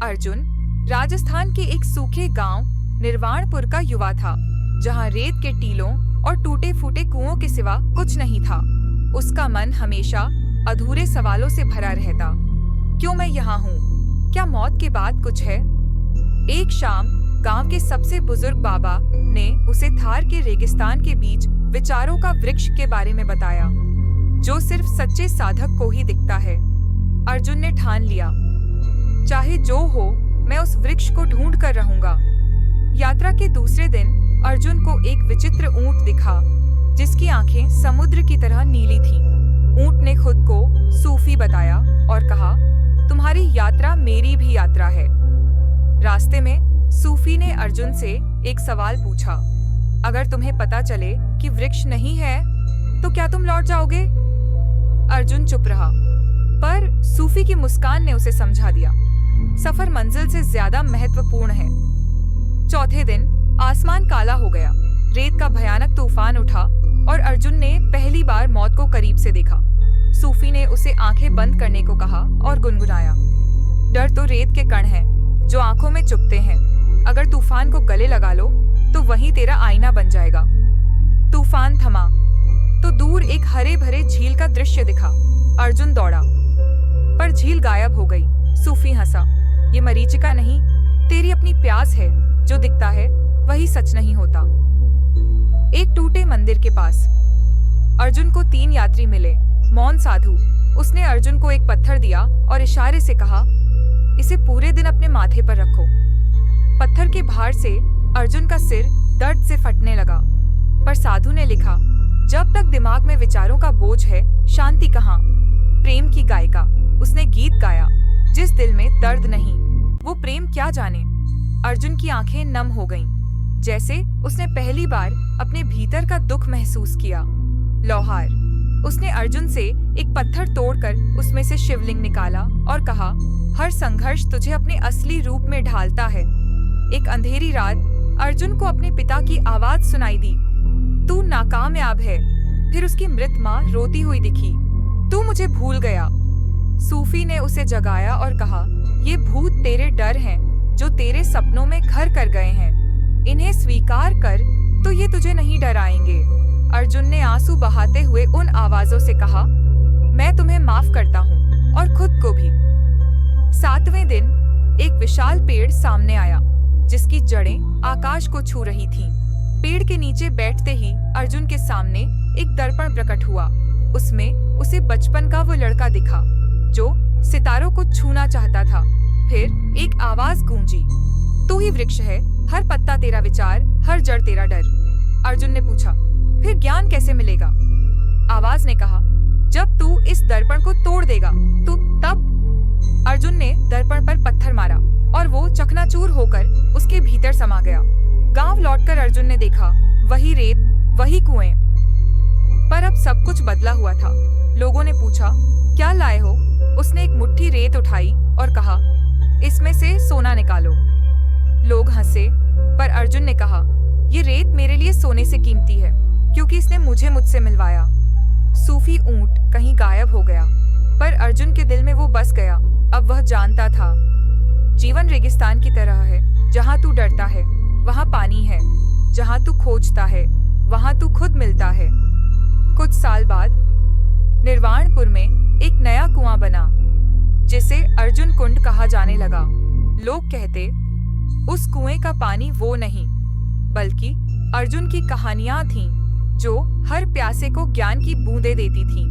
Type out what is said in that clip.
अर्जुन राजस्थान के एक सूखे गांव निर्वाणपुर का युवा था, जहां रेत के टीलों और टूटे फूटे कुओं के सिवा कुछ नहीं था। उसका मन हमेशा अधूरे सवालों से भरा रहता। क्यों मैं यहाँ हूँ? क्या मौत के बाद कुछ है? एक शाम गांव के सबसे बुजुर्ग बाबा ने उसे थार के रेगिस्तान के बीच विचारों का वृक्ष के बारे में बताया, जो सिर्फ सच्चे साधक को ही दिखता है। अर्जुन ने ठान लिया, चाहे जो हो, मैं उस वृक्ष को ढूंढ कर रहूंगा। यात्रा के दूसरे दिन अर्जुन को एक विचित्र ऊंट दिखा, जिसकी आंखें समुद्र की तरह नीली थीं। ऊंट ने खुद को सूफी बताया और कहा, तुम्हारी यात्रा मेरी भी यात्रा है। रास्ते में सूफी ने अर्जुन से एक सवाल पूछा, अगर तुम्हें पता चले कि वृक्ष नहीं है, तो क्या तुम लौट जाओगे? अर्जुन चुप रहा, पर सूफी की मुस्कान ने उसे समझा दिया, सफर मंजिल से ज्यादा महत्वपूर्ण है। चौथे दिन आसमान काला हो गया, रेत का भयानक तूफान उठा और अर्जुन ने पहली बार मौत को करीब से देखा। सूफी ने उसे आंखें बंद करने को कहा और गुनगुनाया, डर तो रेत के कण हैं, जो आंखों में चुभते हैं। अगर तूफान को गले लगा लो तो वही तेरा आईना बन जाएगा। तूफान थमा तो दूर एक हरे भरे झील का दृश्य दिखा। अर्जुन दौड़ा, पर झील गायब हो गई। सूफी हंसा, ये मरीचिका नहीं, तेरी अपनी प्यास है। जो दिखता है वही सच नहीं होता। एक टूटे मंदिर के पास अर्जुन को 3 यात्री मिले। मौन साधु, उसने अर्जुन को एक पत्थर दिया और इशारे से कहा, इसे पूरे दिन अपने माथे पर रखो। पत्थर के भार से अर्जुन का सिर दर्द से फटने लगा, पर साधु ने लिखा, जब तक दिमाग में विचारों का बोझ है, शांति कहाँ? प्रेम की गायिका, उसने गीत गाया, जिस दिल में दर्द नहीं, वो प्रेम क्या जाने। अर्जुन की आंखें नम हो गईं, जैसे उसने पहली बार अपने भीतर का दुख महसूस किया। लौहार, उसने अर्जुन से एक पत्थर तोड़कर उसमें से शिवलिंग निकाला और कहा, हर संघर्ष तुझे अपने असली रूप में ढालता है। एक अंधेरी रात अर्जुन को अपने पिता की आवाज सुनाई दी, तू नाकामयाब है। फिर उसकी मृत माँ रोती हुई दिखी, तू मुझे भूल गया। सूफी ने उसे जगाया और कहा, ये भूत तेरे डर हैं, जो तेरे सपनों में घर कर गए हैं। इन्हें स्वीकार कर तो ये तुझे नहीं डराएंगे। अर्जुन ने आंसू बहाते हुए उन आवाजों से कहा, मैं तुम्हें माफ करता हूँ और खुद को भी। 7वें दिन एक विशाल पेड़ सामने आया, जिसकी जड़ें आकाश को छू रही थीं। पेड़ के नीचे बैठते ही अर्जुन के सामने एक दर्पण प्रकट हुआ। उसमें उसे बचपन का वो लड़का दिखा, जो सितारों को छूना चाहता था। फिर एक आवाज गूंजी, तू ही वृक्ष है, हर पत्ता तेरा विचार, हर जड़ तेरा डर। अर्जुन ने पूछा, फिर ज्ञान कैसे मिलेगा? आवाज ने कहा, जब तू इस दर्पण को तोड़ देगा तो तब। अर्जुन ने दर्पण पर पत्थर मारा और वो चकनाचूर होकर उसके भीतर समा गया। गांव लौटकर अर्जुन ने देखा, वही रेत, वही कुएं, पर अब सब कुछ बदला हुआ था। लोगों ने पूछा, क्या लाए हो? उसने एक मुट्ठी रेत उठाई और कहा, इसमें से सोना निकालो। लोग हंसे, पर अर्जुन ने कहा, ये रेत मेरे लिए सोने से कीमती है, क्योंकि इसने मुझे मुझसे मिलवाया। सूफी ऊंट कहीं गायब हो गया, पर अर्जुन के दिल में वो बस गया। अब वह जानता था, जीवन रेगिस्तान की तरह है, जहाँ तू डरता है वहाँ पानी है, जहाँ तू खोजता है वहाँ तू खुद मिलता है। कुछ साल बाद निर्वाणपुर में एक नया कुआं बना, जिसे अर्जुन कुंड कहा जाने लगा। लोग कहते, उस कुएं का पानी वो नहीं, बल्कि अर्जुन की कहानियां थीं, जो हर प्यासे को ज्ञान की बूंदें देती थीं।